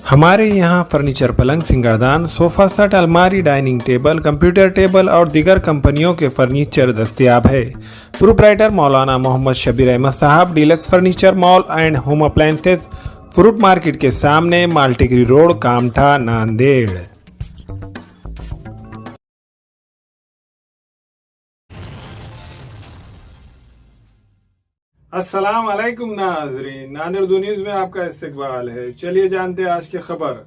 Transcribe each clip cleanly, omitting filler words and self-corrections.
हमारे यहाँ फर्नीचर, पलंग, सिंगारदान, सोफा सेट, अलमारी, डाइनिंग टेबल, कंप्यूटर टेबल और दीगर कंपनियों के फर्नीचर दस्तयाब है। प्रोप्राइटर मौलाना मोहम्मद शबीर अहमद साहब, deluxe furniture mall and home appliances, fruit market के सामने, माल्टीगिरी रोड, कामठा, नांदेड़। अस्सलाम वालेकुम नाज़रीन, नांदेड़ न्यूज़ में आपका इस्तकबाल है। चलिए जानते हैं आज की खबर।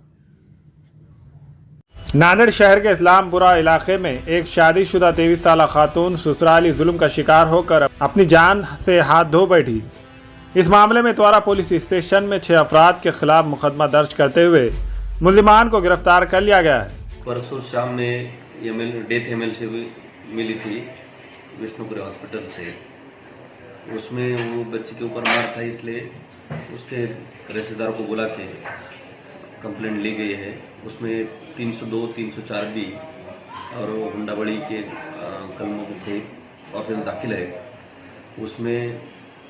नांदेड़ शहर के इस्लामपुरा इलाके में एक शादीशुदा 23 साल खातून ससुराली जुल्म का शिकार होकर अपनी जान से हाथ धो बैठी। इस मामले में त्वरा पुलिस स्टेशन में 6 अफराद के खिलाफ मुकदमा दर्ज करते हुए मुल्जिमान को गिरफ्तार कर लिया गया है। परसों शाम में ये डेथ एमएल से भी मिली थी विष्णुपुरी हॉस्पिटल से। उसमें वो बच्चे के ऊपर मार था, इसलिए उसके रिश्तेदार को बुला के कंप्लेंट ली गई है। उसमें 302, 304 बी और हुंडाबड़ी के कलमों से ऑफिस दाखिल है। उसमें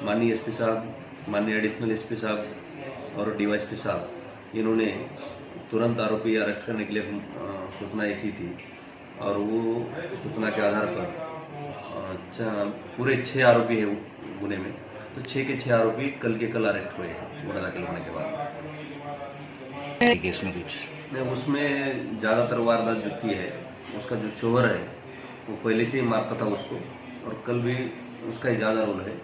माननीय एसपी साहब, माननीय एडिशनल एसपी साहब और डीवाईएसपी साहब, इन्होंने तुरंत आरोपी अरेस्ट करने के लिए सूचना की थी और वो सूचना के आधार पर पूरे 6 आरोपी है गुने में, तो 6 के 6 आरोपी कल के कल अरेस्ट हुए हैं गुना दाखिल होने के बाद। केस में कुछ नहीं, उसमें ज़्यादातर वारदात जो की है उसका जो शोहर है वो पहले से ही मारता था उसको, और कल भी उसका ही ज़्यादा रोल है।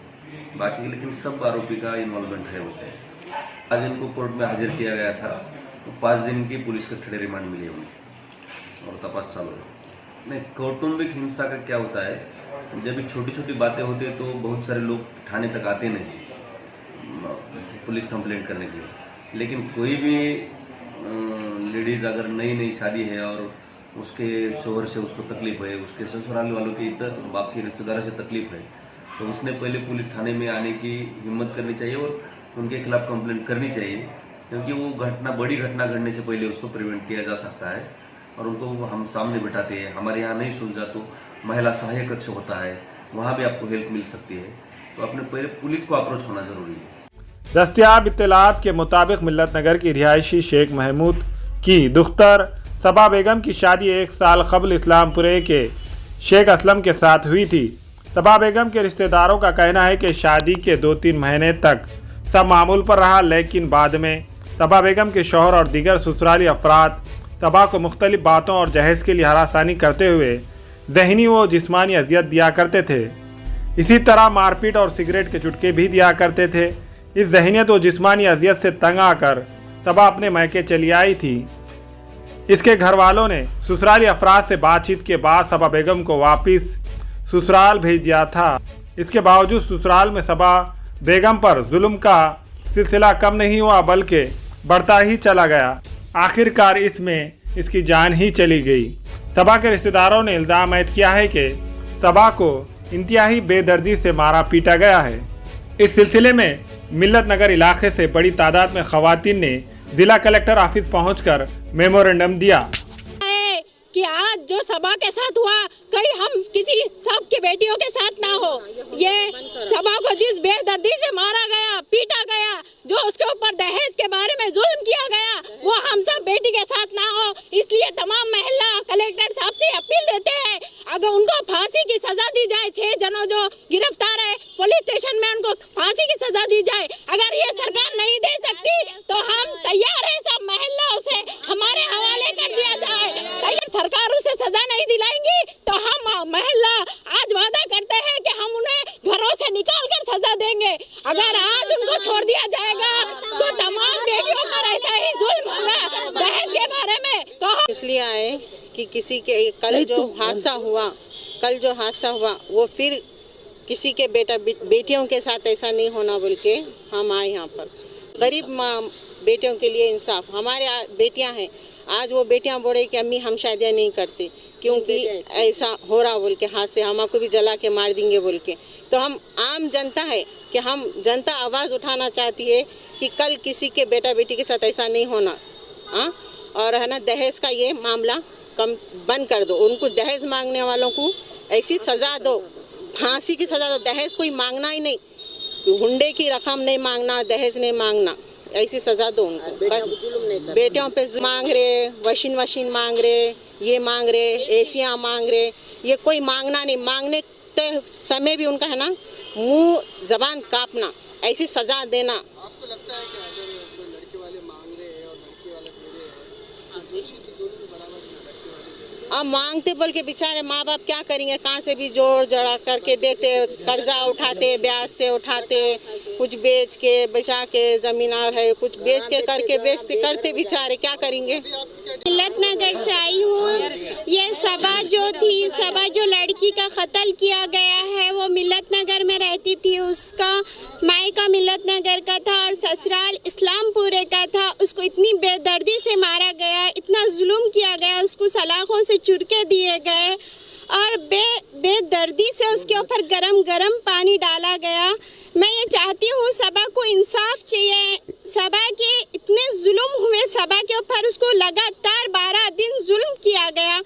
बाकी लेकिन सब आरोपी का इन्वॉल्वमेंट है उसमें। आज इनको कोर्ट में हाजिर किया गया था, तो 5 दिन की पुलिस कस्टडी रिमांड मिली उन्हें और तपास चालू है। नहीं, कौटुंबिक हिंसा का क्या होता है, जब भी छोटी छोटी बातें होती है तो बहुत सारे लोग थाने तक आते नहीं पुलिस कंप्लेंट करने के लिए। लेकिन कोई भी लेडीज़ अगर नई शादी है और उसके शोहर से उसको तकलीफ है, उसके ससुराल वालों की बाप के रिश्तेदारों से तकलीफ है, तो उसने पहले पुलिस थाने में आने की हिम्मत करनी चाहिए और उनके खिलाफ कंप्लेंट करनी चाहिए, क्योंकि वो बड़ी घटना घटने से पहले उसको प्रिवेंट किया जा सकता है। और उनको हम सामने बिठाते हैं। हमारे यहाँ नहीं सुलझा तो महिला सहायक कक्ष होता है, वहाँ भी आपको हेल्प मिल सकती है। तो अपने पहले पुलिस को अप्रोच होना जरूरी है। दस्तयाब इत्तलात के मुताबिक मिल्लत नगर की रिहायशी शेख महमूद की दुख्तर सबा बेगम की शादी 1 साल कबल इस्लामपुरे के शेख असलम के साथ हुई थी। सबा बेगम के रिश्तेदारों का कहना है कि शादी के 2-3 महीने तक सब मामूल पर रहा, लेकिन बाद में सबा बेगम के शौहर और दीगर ससुराली अफराद सबा को मुख्तलिफ बातों और जहेज के लिए हरासानी करते हुए ज़हनी व जिस्मानी अजियत दिया करते थे। इसी तरह मारपीट और सिगरेट के चुटके भी दिया करते थे। इस ज़हनियत व जिस्मानी अजियत से तंग आकर सबा अपने मैके चली आई थी। इसके घर वालों ने ससुराली अफराद से बातचीत के बाद सबा बेगम को वापस ससुराल भेज दिया था। इसके बावजूद ससुराल में सबा बेगम पर जुल्म का सिलसिला कम नहीं हुआ, बल्कि बढ़ता ही चला गया। आखिरकार इसमें इसकी जान ही चली गई। सबा के रिश्तेदारों ने इल्ज़ाम आयद किया है कि सबा को इंतहाई बेदर्दी से मारा पीटा गया है। इस सिलसिले में मिल्लत नगर इलाके से बड़ी तादाद में खवातीन ने जिला कलेक्टर ऑफिस पहुंचकर मेमोरेंडम दिया कि आज जो सबा के साथ हुआ कहीं हम किसी सब की बेटियों के साथ ना हो। ये सबा को जिस बेदर्दी से मारा गया, पीटा गया, जो उसके ऊपर दहेज के बारे में जुल्म किया गया, वो हम सब बेटी के साथ ना हो। इसलिए तमाम महिला कलेक्टर साहब से अपील देते हैं, अगर उनको फांसी की सजा दी जाए, 6 जनों जो गिरफ्तार है पुलिस स्टेशन में, उनको फांसी की सजा दी जाए। अगर ये सरकार नहीं दे सकती तो हम तैयार है, सब महिलाओं से हमारे हवाले कर दिया जाए। सरकार उसे सजा नहीं दिलाएंगी तो हम महिला आज वादा करते हैं कि हम उन्हें घरों से निकाल कर सजा देंगे। अगर आज उनको छोड़ दिया जाएगा तो तमाम बेटियों पर ऐसा ही जुल्म होगा। दहेज के बारे में कहो। इसलिए आए कि किसी के कल जो हादसा हुआ वो फिर किसी के बेटियों के साथ ऐसा नहीं होना बोल के हम आए यहाँ पर। गरीब बेटियों के लिए इंसाफ। हमारे बेटियाँ हैं, आज वो बेटियां बोले कि अम्मी हम शादियाँ नहीं करते क्योंकि ऐसा हो रहा बोल के, हाथ से हमको भी जला के मार देंगे बोल के। तो हम आम जनता है कि हम जनता आवाज़ उठाना चाहती है कि कल किसी के बेटा बेटी के साथ ऐसा नहीं होना। और है ना, दहेज का ये मामला कम बंद कर दो। उनको दहेज मांगने वालों को ऐसी सज़ा दो, फांसी की सज़ा दो। दहेज कोई मांगना ही नहीं, हुंडे की रकम नहीं मांगना, दहेज नहीं मांगना। ऐसी सजा दो उनको। बस बेटियों पे मांग रहे, वॉशिंग मशीन मांग रहे, ये मांग रहे, एसियाँ मांग रहे। ये कोई मांगना नहीं, मांगने के समय भी उनका है ना मुंह जबान कांपना, ऐसी सजा देना। आपको लगता है कि अगर कोई लड़के वाले मांग रहे हैं और लड़की वाले दे रहे हैं तो दोषी भी दोनों भी बराबर हैं, लड़के वाले दे रहे हैं। अब मांगते बोल के बेचारे माँ बाप क्या करेंगे, कहाँ से भी जोड़ जड़ा करके देते, कर्जा उठाते, ब्याज से उठाते, कुछ बेच के बचा के जमीन है, कुछ बेच के करके बेचते करते बेचारे क्या करेंगे। मिल्लत नगर से आई हूँ। ये सबा जो थी, सबा जो लड़की का कत्ल किया गया है वो मिल्लत नगर में रहती थी। उसका मायका मिल्लत नगर का था और ससुराल इस्लामपुरे का था। उसको इतनी बेदर्दी से मारा गया, इतना जुल्म किया गया, उसको सलाखों से चुरके दिए गए और बेदर्दी से उसके ऊपर गरम पानी डाला गया। मैं ये चाहती हूँ सबा को इंसाफ चाहिए। सबा के इतने जुल्म हुए सबा के ऊपर, उसको लगातार 12 दिन जुल्म किया गया।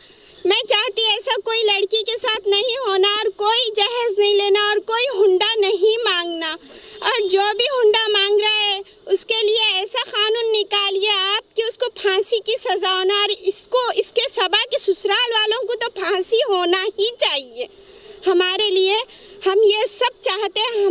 मैं चाहती ऐसा कोई लड़की के साथ नहीं होना और कोई जहेज नहीं लेना और कोई हुंडा नहीं मांगना। और जो भी हुंडा मांग रहा है उसके लिए ऐसा कानून निकालिए आप कि उसको फांसी की सजा होना और इसके सबा के ससुराल वालों को तो फांसी होना ही चाहिए। हमारे लिए हम ये सब चाहते हैं।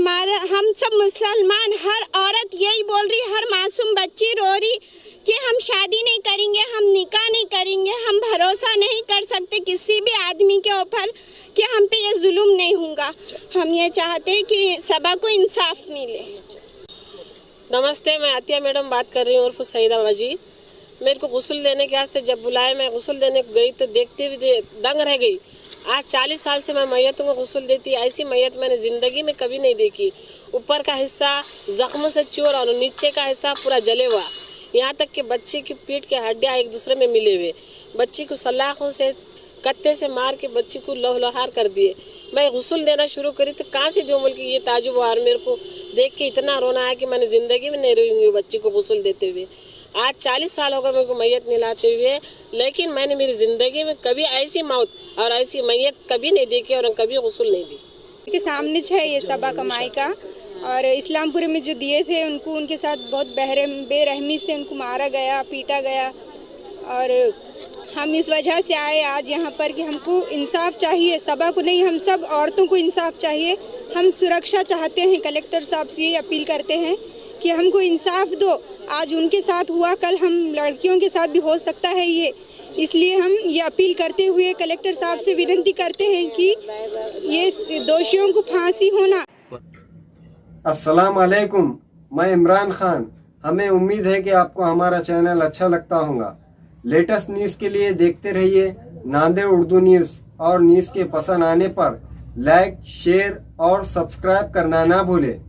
हम सब मुसलमान, हर औरत यही बोल रही, हर मासूम बच्ची रो रही कि हम शादी नहीं करेंगे, हम निकाह नहीं करेंगे। हम भरोसा नहीं कर सकते किसी भी आदमी के ऊपर कि हम पे ये जुल्म नहीं होगा। हम ये चाहते हैं कि सबा को इंसाफ मिले। नमस्ते, मैं आतिया मैडम बात कर रही हूँ उर्फ सईदा वजी। मेरे को गुस्ल देने के वास्ते जब बुलाए, मैं गुस्ल देने गई तो देखते हुए दंग रह गई। आज 40 साल से मैं मैयतों को गुस्ल देती, ऐसी मैयत मैंने ज़िंदगी में कभी नहीं देखी। ऊपर का हिस्सा ज़ख्मों से चूर और नीचे का हिस्सा पूरा जले हुआ, यहाँ तक कि बच्चे की पीठ के हड्डियाँ एक दूसरे में मिले हुए। बच्ची को सलाखों से कत्ते से मार के बच्ची को लहलहार कर दिए। मैं गुस्ल देना शुरू करी तो कहाँ से दूँ, बल्कि ये ताजुब और मेरे को देख के इतना रोना आया कि मैंने ज़िंदगी में नहीं रोई बच्ची को गुस्ल देते हुए। आज 40 साल हो गए मेरे को मैयत निलाते हुए, लेकिन मैंने मेरी ज़िंदगी में कभी ऐसी मौत और ऐसी मैयत कभी नहीं देखी और कभी गुस्ल नहीं दी। के सामने है ये सबा का मायका और इस्लामपुरे में जो दिए थे उनको, उनके साथ बहुत बेरहमी से उनको मारा गया, पीटा गया। और हम इस वजह से आए आज यहाँ पर कि हमको इंसाफ चाहिए, सबा को नहीं, हम सब औरतों को इंसाफ चाहिए। हम सुरक्षा चाहते हैं, कलेक्टर साहब से ये अपील करते हैं कि हमको इंसाफ दो। आज उनके साथ हुआ, कल हम लड़कियों के साथ भी हो सकता है ये, इसलिए हम ये अपील करते हुए कलेक्टर साहब से विनती करते हैं कि ये दोषियों को फांसी होना। अस्सलाम वालेकुम, मैं इमरान खान। हमें उम्मीद है कि आपको हमारा चैनल अच्छा लगता होगा। लेटेस्ट न्यूज़ के लिए देखते रहिए नांदेड़ उर्दू न्यूज़ और न्यूज़ के पसंद आने पर लाइक, शेयर और सब्सक्राइब करना ना भूलें।